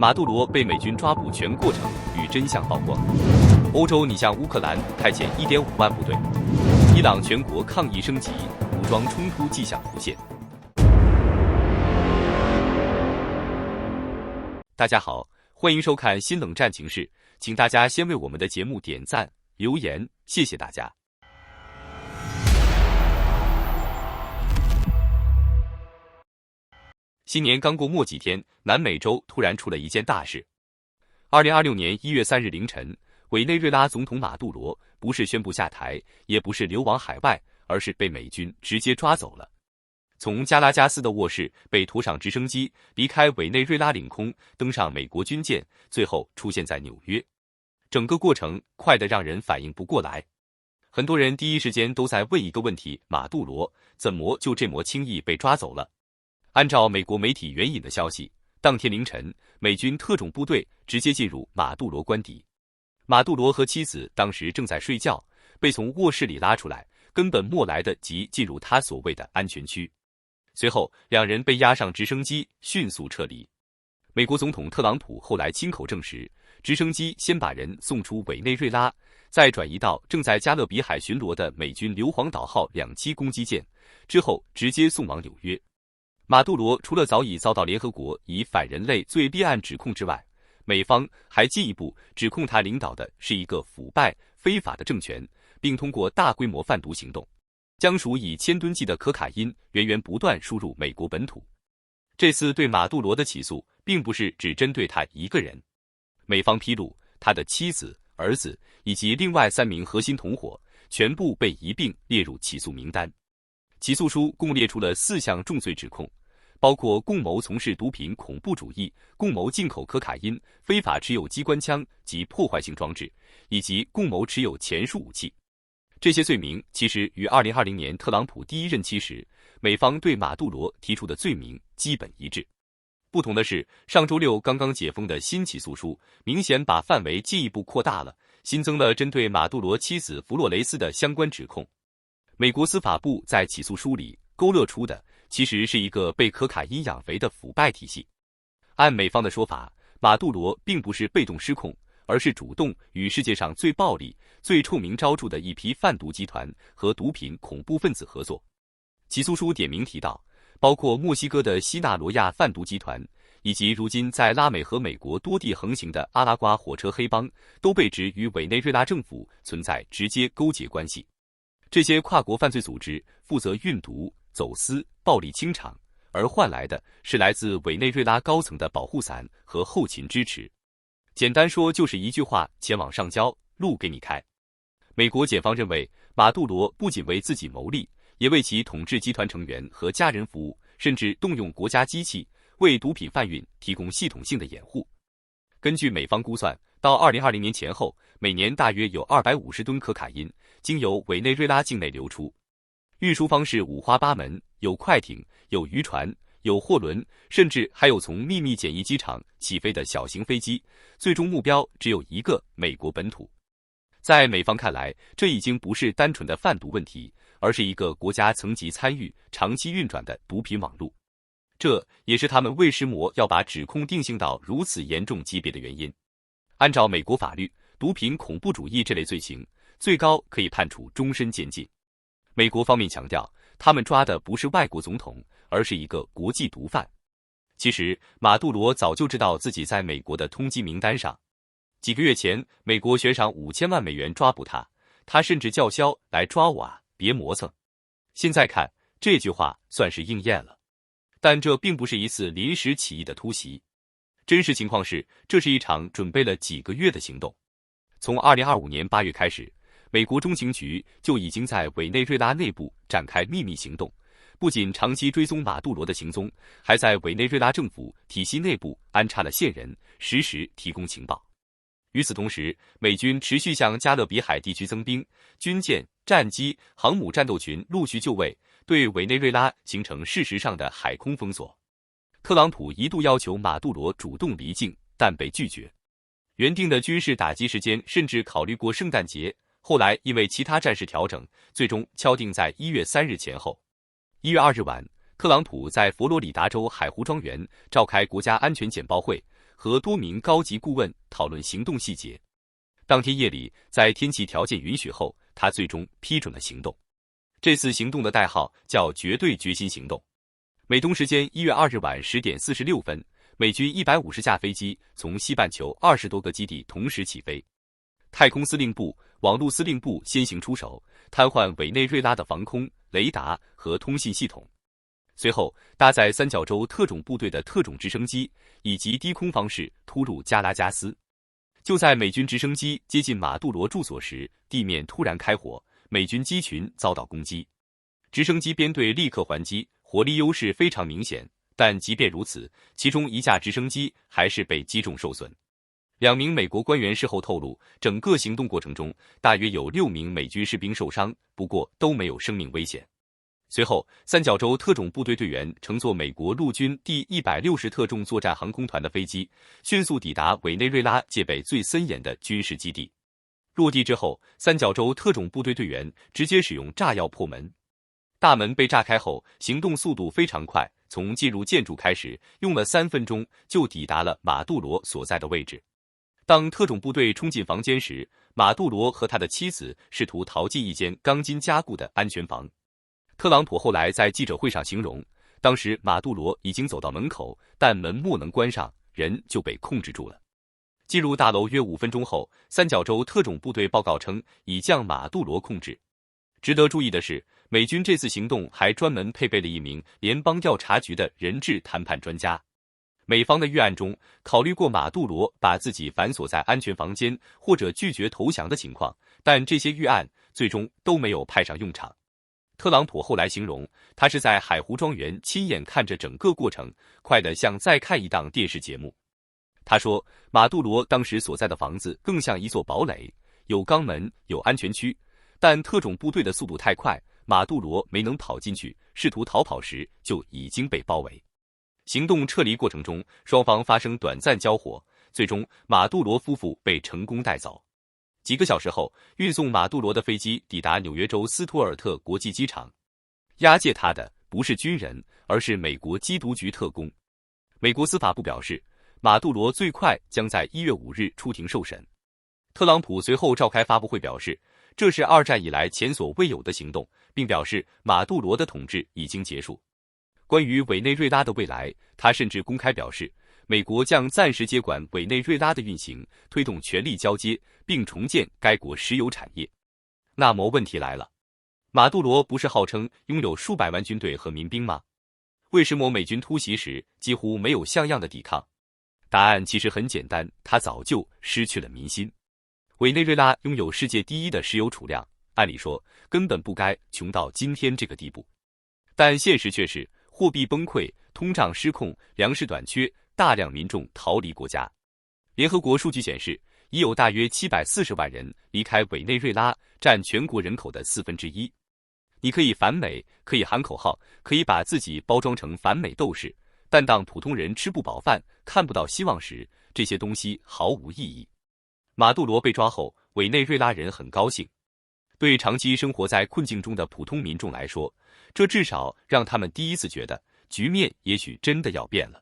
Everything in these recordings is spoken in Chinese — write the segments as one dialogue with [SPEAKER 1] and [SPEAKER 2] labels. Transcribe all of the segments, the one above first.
[SPEAKER 1] 马杜罗被美军抓捕全过程与真相曝光。欧洲拟向乌克兰派遣1.5万部队。伊朗全国抗议升级，武装冲突迹象浮现。大家好，欢迎收看新冷战情势，请大家先为我们的节目点赞、留言，谢谢大家。新年刚过没几天，南美洲突然出了一件大事。2026年1月3日凌晨，委内瑞拉总统马杜罗不是宣布下台，也不是流亡海外，而是被美军直接抓走了。从加拉加斯的卧室被拖上直升机，离开委内瑞拉领空，登上美国军舰，最后出现在纽约。整个过程快得让人反应不过来。很多人第一时间都在问一个问题：马杜罗怎么就这么轻易被抓走了？按照美国媒体援引的消息，当天凌晨，美军特种部队直接进入马杜罗官邸。马杜罗和妻子当时正在睡觉，被从卧室里拉出来，根本没来得及进入他所谓的安全区。随后，两人被押上直升机，迅速撤离。美国总统特朗普后来亲口证实，直升机先把人送出委内瑞拉，再转移到正在加勒比海巡逻的美军硫磺岛号2栖攻击舰，之后直接送往纽约。马杜罗除了早已遭到联合国以反人类罪立案指控之外，美方还进一步指控他领导的是一个腐败非法的政权，并通过大规模贩毒行动，将数以千吨计的可卡因源源不断输入美国本土。这次对马杜罗的起诉并不是只针对他一个人，美方披露他的妻子、儿子以及另外3名核心同伙全部被一并列入起诉名单。起诉书共列出了4项重罪指控，包括共谋从事毒品恐怖主义、共谋进口可卡因、非法持有机关枪及破坏性装置，以及共谋持有前述武器。这些罪名其实与2020年特朗普第1任期时，美方对马杜罗提出的罪名基本一致。不同的是，上周六刚刚解封的新起诉书明显把范围进一步扩大了，新增了针对马杜罗妻子弗洛雷斯的相关指控。美国司法部在起诉书里勾勒出的其实是一个被可卡因养肥的腐败体系。按美方的说法，马杜罗并不是被动失控，而是主动与世界上最暴力、最臭名昭著的一批贩毒集团和毒品恐怖分子合作。起诉书点名提到，包括墨西哥的西纳罗亚贩毒集团，以及如今在拉美和美国多地横行的阿拉瓜火车黑帮，都被指与委内瑞拉政府存在直接勾结关系。这些跨国犯罪组织负责运毒、走私、暴力清场，而换来的是来自委内瑞拉高层的保护伞和后勤支持。简单说就是一句话：前往上交，路给你开。美国检方认为，马杜罗不仅为自己谋利，也为其统治集团成员和家人服务，甚至动用国家机器为毒品贩运提供系统性的掩护。根据美方估算，到2020年前后，每年大约有250吨可卡因经由委内瑞拉境内流出。运输方式五花八门，有快艇，有渔船，有货轮，甚至还有从秘密检疫机场起飞的小型飞机，最终目标只有一个：美国本土。在美方看来，这已经不是单纯的贩毒问题，而是一个国家层级参与、长期运转的毒品网络。这也是他们为什么要把指控定性到如此严重级别的原因。按照美国法律，毒品恐怖主义这类罪行最高可以判处终身监禁。美国方面强调，他们抓的不是外国总统，而是一个国际毒贩。其实，马杜罗早就知道自己在美国的通缉名单上。几个月前，美国悬赏5000万美元抓捕他，他甚至叫嚣来抓我啊，别磨蹭。现在看，这句话算是应验了。但这并不是一次临时起意的突袭，真实情况是，这是一场准备了几个月的行动。从2025年8月开始，美国中情局就已经在委内瑞拉内部展开秘密行动，不仅长期追踪马杜罗的行踪，还在委内瑞拉政府体系内部安插了线人，实时提供情报。与此同时，美军持续向加勒比海地区增兵，军舰、战机、航母战斗群陆续就位，对委内瑞拉形成事实上的海空封锁。特朗普一度要求马杜罗主动离境，但被拒绝。原定的军事打击时间甚至考虑过圣诞节，后来因为其他战事调整，最终敲定在1月3日前后。1月2日晚，特朗普在佛罗里达州海湖庄园召开国家安全简报会，和多名高级顾问讨论行动细节。当天夜里，在天气条件允许后，他最终批准了行动。这次行动的代号叫“绝对决心行动”。美东时间1月2日晚10点46分，美军150架飞机从西半球20多个基地同时起飞。太空司令部、网络司令部先行出手，瘫痪委内瑞拉的防空、雷达和通信系统。随后，搭载三角洲特种部队的特种直升机以及低空方式突入加拉加斯。就在美军直升机接近马杜罗住所时，地面突然开火，美军机群遭到攻击。直升机编队立刻还击，火力优势非常明显，但即便如此，其中一架直升机还是被击中受损。2名美国官员事后透露，整个行动过程中，大约有6名美军士兵受伤，不过都没有生命危险。随后，三角洲特种部队队员乘坐美国陆军第160特种作战航空团的飞机，迅速抵达委内瑞拉戒备最森严的军事基地。落地之后，三角洲特种部队队员直接使用炸药破门。大门被炸开后，行动速度非常快，从进入建筑开始，用了3分钟就抵达了马杜罗所在的位置。当特种部队冲进房间时，马杜罗和他的妻子试图逃进一间钢筋加固的安全房。特朗普后来在记者会上形容，当时马杜罗已经走到门口，但门没能关上，人就被控制住了。进入大楼约5分钟后，三角洲特种部队报告称已将马杜罗控制。值得注意的是，美军这次行动还专门配备了一名联邦调查局的人质谈判专家。美方的预案中考虑过马杜罗把自己反锁在安全房间或者拒绝投降的情况，但这些预案最终都没有派上用场。特朗普后来形容，他是在海湖庄园亲眼看着整个过程，快得像在看一档电视节目。他说，马杜罗当时所在的房子更像一座堡垒，有钢门，有安全区，但特种部队的速度太快，马杜罗没能跑进去，试图逃跑时就已经被包围。行动撤离过程中，双方发生短暂交火，最终马杜罗夫妇被成功带走。几个小时后，运送马杜罗的飞机抵达纽约州斯图尔特国际机场。押解他的不是军人，而是美国缉毒局特工。美国司法部表示，马杜罗最快将在1月5日出庭受审。特朗普随后召开发布会表示，这是2战以来前所未有的行动，并表示马杜罗的统治已经结束。关于委内瑞拉的未来，他甚至公开表示，美国将暂时接管委内瑞拉的运行，推动权力交接，并重建该国石油产业。那么问题来了，马杜罗不是号称拥有数百万军队和民兵吗？为什么美军突袭时几乎没有像样的抵抗？答案其实很简单，他早就失去了民心。委内瑞拉拥有世界第1的石油储量，按理说根本不该穷到今天这个地步，但现实却是货币崩溃、通胀失控、粮食短缺，大量民众逃离国家。联合国数据显示，已有大约740万人离开委内瑞拉，占全国人口的1/4。你可以反美，可以喊口号，可以把自己包装成反美斗士，但当普通人吃不饱饭、看不到希望时，这些东西毫无意义。马杜罗被抓后，委内瑞拉人很高兴。对长期生活在困境中的普通民众来说，这至少让他们第一次觉得局面也许真的要变了。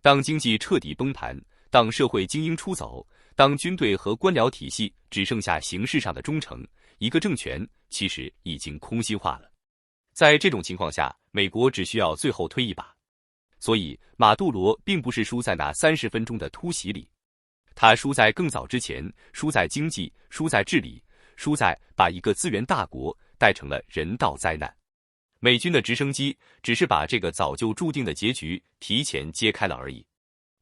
[SPEAKER 1] 当经济彻底崩盘，当社会精英出走，当军队和官僚体系只剩下形式上的忠诚，一个政权其实已经空心化了。在这种情况下，美国只需要最后推一把。所以，马杜罗并不是输在那30分钟的突袭里，他输在更早之前，输在经济，输在治理，输在把一个资源大国带成了人道灾难。美军的直升机只是把这个早就注定的结局提前揭开了而已。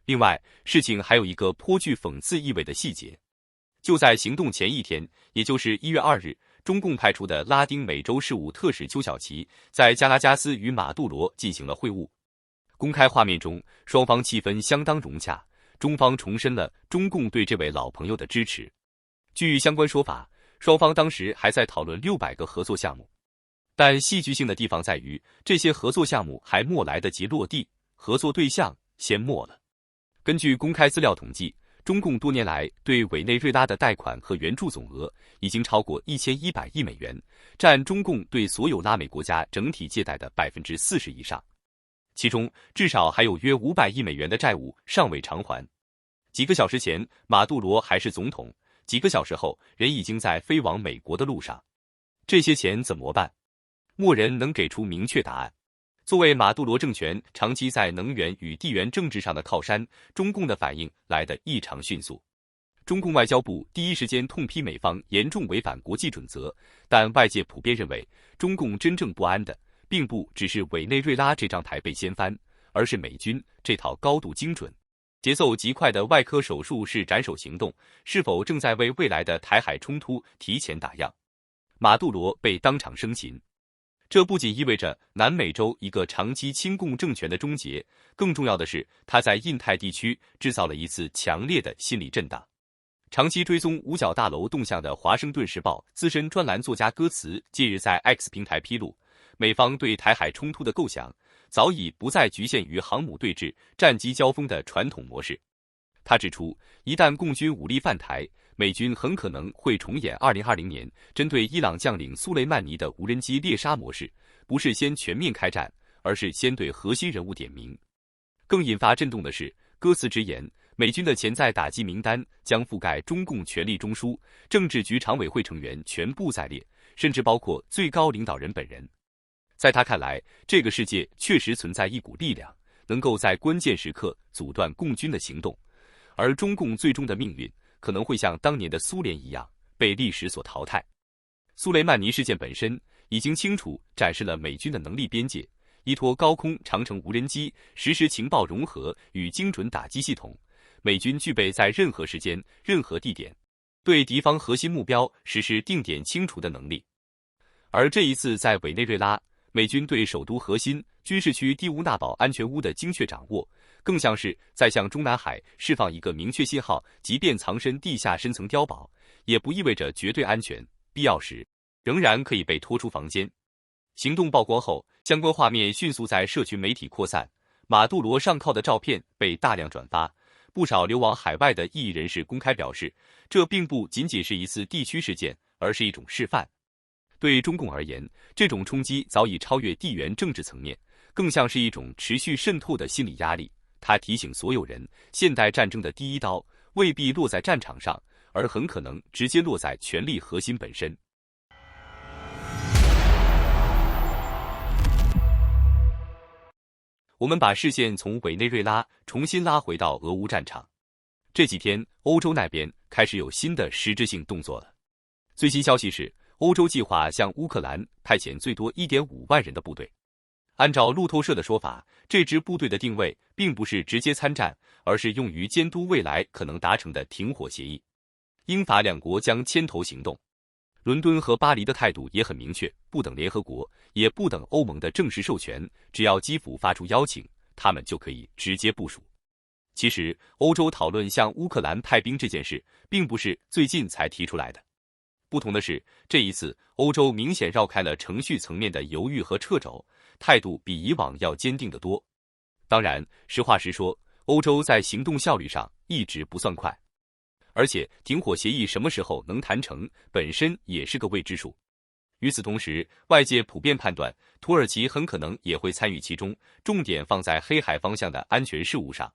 [SPEAKER 1] 另外，事情还有一个颇具讽刺意味的细节。就在行动前一天，也就是1月2日，中共派出的拉丁美洲事务特使邱小琪在加拉加斯与马杜罗进行了会晤。公开画面中，双方气氛相当融洽，中方重申了中共对这位老朋友的支持。据相关说法，双方当时还在讨论600个合作项目。但戏剧性的地方在于，这些合作项目还没来得及落地，合作对象先没了。根据公开资料统计，中共多年来对委内瑞拉的贷款和援助总额已经超过1100亿美元，占中共对所有拉美国家整体借贷的40%以上。其中至少还有约500亿美元的债务尚未偿还。几个小时前，马杜罗还是总统，几个小时后，人已经在飞往美国的路上。这些钱怎么办？没人能给出明确答案。作为马杜罗政权长期在能源与地缘政治上的靠山，中共的反应来得异常迅速。中共外交部第一时间痛批美方严重违反国际准则，但外界普遍认为，中共真正不安的，并不只是委内瑞拉这张牌被掀翻，而是美军这套高度精准、节奏极快的外科手术式斩首行动，是否正在为未来的台海冲突提前打样。马杜罗被当场生擒。这不仅意味着南美洲一个长期亲共政权的终结，更重要的是，他在印太地区制造了一次强烈的心理震荡。长期追踪五角大楼动向的《华盛顿时报》资深专栏作家歌茨近日在 X 平台披露，美方对台海冲突的构想早已不再局限于航母对峙、战机交锋的传统模式。他指出，一旦共军武力犯台，美军很可能会重演2020年针对伊朗将领苏雷曼尼的无人机猎杀模式，不是先全面开战，而是先对核心人物点名。更引发震动的是，歌茨直言，美军的潜在打击名单将覆盖中共权力中枢、政治局常委会成员全部在列，甚至包括最高领导人本人。在他看来，这个世界确实存在一股力量，能够在关键时刻阻断共军的行动，而中共最终的命运可能会像当年的苏联一样，被历史所淘汰。苏雷曼尼事件本身已经清楚展示了美军的能力边界，依托高空长程无人机、实时情报融合与精准打击系统，美军具备在任何时间、任何地点对敌方核心目标实施定点清除的能力。而这一次在委内瑞拉，美军对首都核心军事区蒂乌纳堡安全屋的精确掌握，更像是在向中南海释放一个明确信号，即便藏身地下深层碉堡，也不意味着绝对安全，必要时仍然可以被拖出房间。行动曝光后，相关画面迅速在社群媒体扩散，马杜罗上铐的照片被大量转发，不少流亡海外的异议人士公开表示，这并不仅仅是一次地区事件，而是一种示范。对中共而言，这种冲击早已超越地缘政治层面，更像是一种持续渗透的心理压力。他提醒所有人，现代战争的第一刀未必落在战场上，而很可能直接落在权力核心本身。我们把视线从委内瑞拉重新拉回到俄乌战场。这几天，欧洲那边开始有新的实质性动作了。最新消息是，欧洲计划向乌克兰派遣最多 1.5 万人的部队。按照路透社的说法，这支部队的定位并不是直接参战，而是用于监督未来可能达成的停火协议。英法两国将牵头行动。伦敦和巴黎的态度也很明确，不等联合国，也不等欧盟的正式授权，只要基辅发出邀请，他们就可以直接部署。其实，欧洲讨论向乌克兰派兵这件事，并不是最近才提出来的。不同的是，这一次欧洲明显绕开了程序层面的犹豫和掣肘，态度比以往要坚定得多。当然，实话实说，欧洲在行动效率上一直不算快。而且停火协议什么时候能谈成，本身也是个未知数。与此同时，外界普遍判断，土耳其很可能也会参与其中，重点放在黑海方向的安全事务上。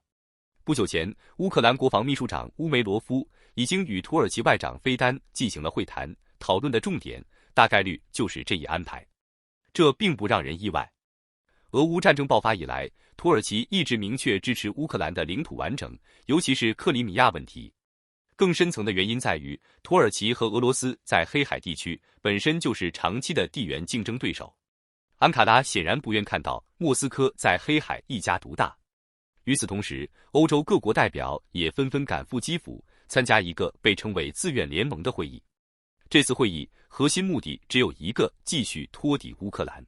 [SPEAKER 1] 不久前，乌克兰国防秘书长乌梅罗夫已经与土耳其外长菲丹进行了会谈，讨论的重点大概率就是这一安排。这并不让人意外。俄乌战争爆发以来，土耳其一直明确支持乌克兰的领土完整，尤其是克里米亚问题。更深层的原因在于，土耳其和俄罗斯在黑海地区本身就是长期的地缘竞争对手。安卡拉显然不愿看到莫斯科在黑海一家独大。与此同时，欧洲各国代表也纷纷赶赴基辅，参加一个被称为自愿联盟的会议。这次会议核心目的只有一个，继续拖底乌克兰。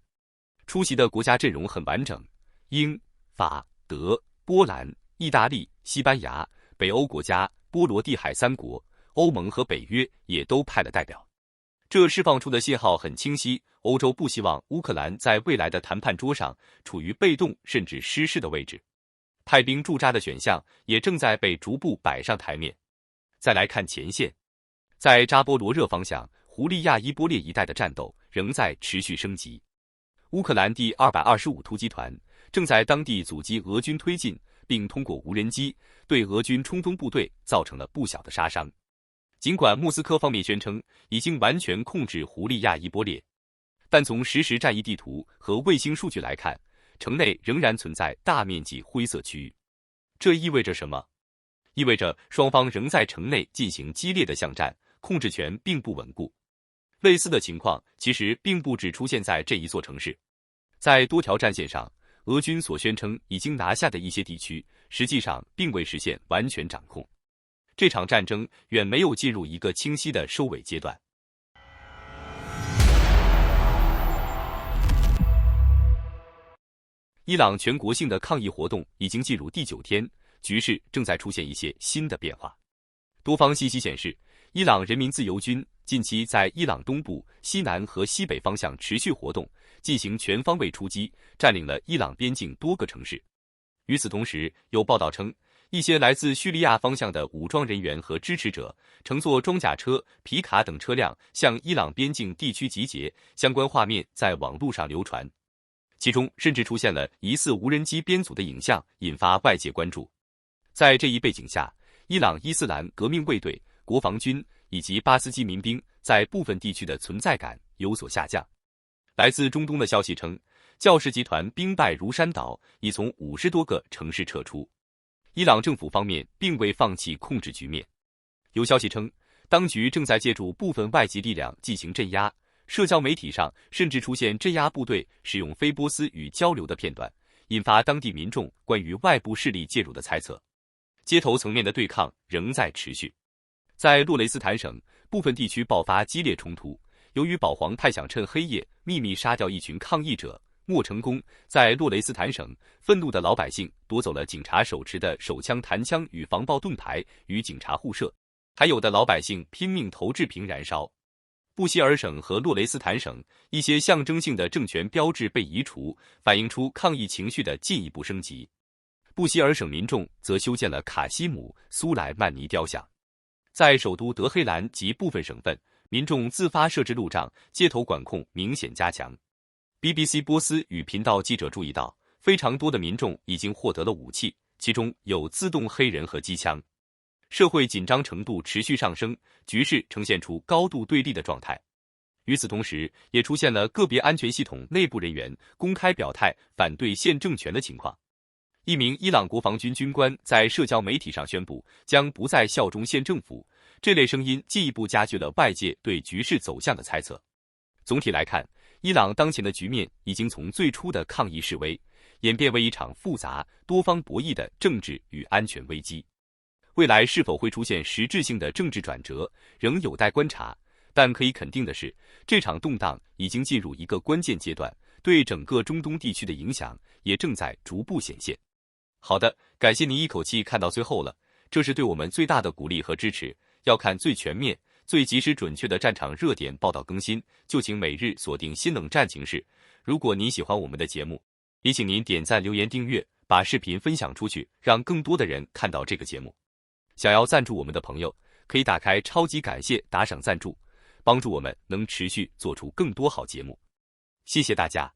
[SPEAKER 1] 出席的国家阵容很完整，英、法、德、波兰、意大利、西班牙、北欧国家、波罗的海3国、欧盟和北约也都派了代表。这释放出的信号很清晰，欧洲不希望乌克兰在未来的谈判桌上处于被动甚至失势的位置。派兵驻扎的选项也正在被逐步摆上台面。再来看前线，在扎波罗热方向，胡利亚伊波列一带的战斗仍在持续升级。乌克兰第225突击团正在当地阻击俄军推进，并通过无人机对俄军冲锋部队造成了不小的杀伤。尽管莫斯科方面宣称已经完全控制胡利亚伊波列，但从实时战役地图和卫星数据来看，城内仍然存在大面积灰色区域。这意味着什么？意味着双方仍在城内进行激烈的巷战，控制权并不稳固。类似的情况其实并不只出现在这一座城市，在多条战线上，俄军所宣称已经拿下的一些地区，实际上并未实现完全掌控。这场战争远没有进入一个清晰的收尾阶段。伊朗全国性的抗议活动已经进入第9天，局势正在出现一些新的变化。多方信息显示，伊朗人民自由军近期在伊朗东部、西南和西北方向持续活动，进行全方位出击，占领了伊朗边境多个城市。与此同时，有报道称，一些来自叙利亚方向的武装人员和支持者乘坐装甲车、皮卡等车辆向伊朗边境地区集结，相关画面在网络上流传，其中甚至出现了疑似无人机编组的影像，引发外界关注。在这一背景下，伊朗伊斯兰革命卫队、国防军以及巴斯基民兵在部分地区的存在感有所下降。来自中东的消息称，教士集团兵败如山倒，已从50多个城市撤出。伊朗政府方面并未放弃控制局面。有消息称，当局正在借助部分外籍力量进行镇压，社交媒体上甚至出现镇压部队使用非波斯语交流的片段，引发当地民众关于外部势力介入的猜测。街头层面的对抗仍在持续。在洛雷斯坦省，部分地区爆发激烈冲突，由于保皇派想趁黑夜秘密杀掉一群抗议者，莫成功。在洛雷斯坦省，愤怒的老百姓夺走了警察手持的手枪、弹枪与防爆盾牌，与警察互射，还有的老百姓拼命投掷瓶燃烧。布希尔省和洛雷斯坦省一些象征性的政权标志被移除，反映出抗议情绪的进一步升级。布希尔省民众则修建了卡西姆·苏莱曼尼雕像。在首都德黑兰及部分省份，民众自发设置路障，街头管控明显加强。BBC 波斯语频道记者注意到，非常多的民众已经获得了武器，其中有自动黑人和机枪。社会紧张程度持续上升，局势呈现出高度对立的状态。与此同时，也出现了个别安全系统内部人员公开表态反对现政权的情况。一名伊朗国防军军官在社交媒体上宣布将不再效忠现政府，这类声音进一步加剧了外界对局势走向的猜测。总体来看，伊朗当前的局面已经从最初的抗议示威，演变为一场复杂、多方博弈的政治与安全危机。未来是否会出现实质性的政治转折，仍有待观察。但可以肯定的是，这场动荡已经进入一个关键阶段，对整个中东地区的影响也正在逐步显现。好的，感谢您一口气看到最后了，这是对我们最大的鼓励和支持。要看最全面、最及时准确的战场热点报道更新，就请每日锁定新冷战情势。如果您喜欢我们的节目，也请您点赞、留言、订阅，把视频分享出去，让更多的人看到这个节目。想要赞助我们的朋友，可以打开超级感谢打赏赞助，帮助我们能持续做出更多好节目。谢谢大家。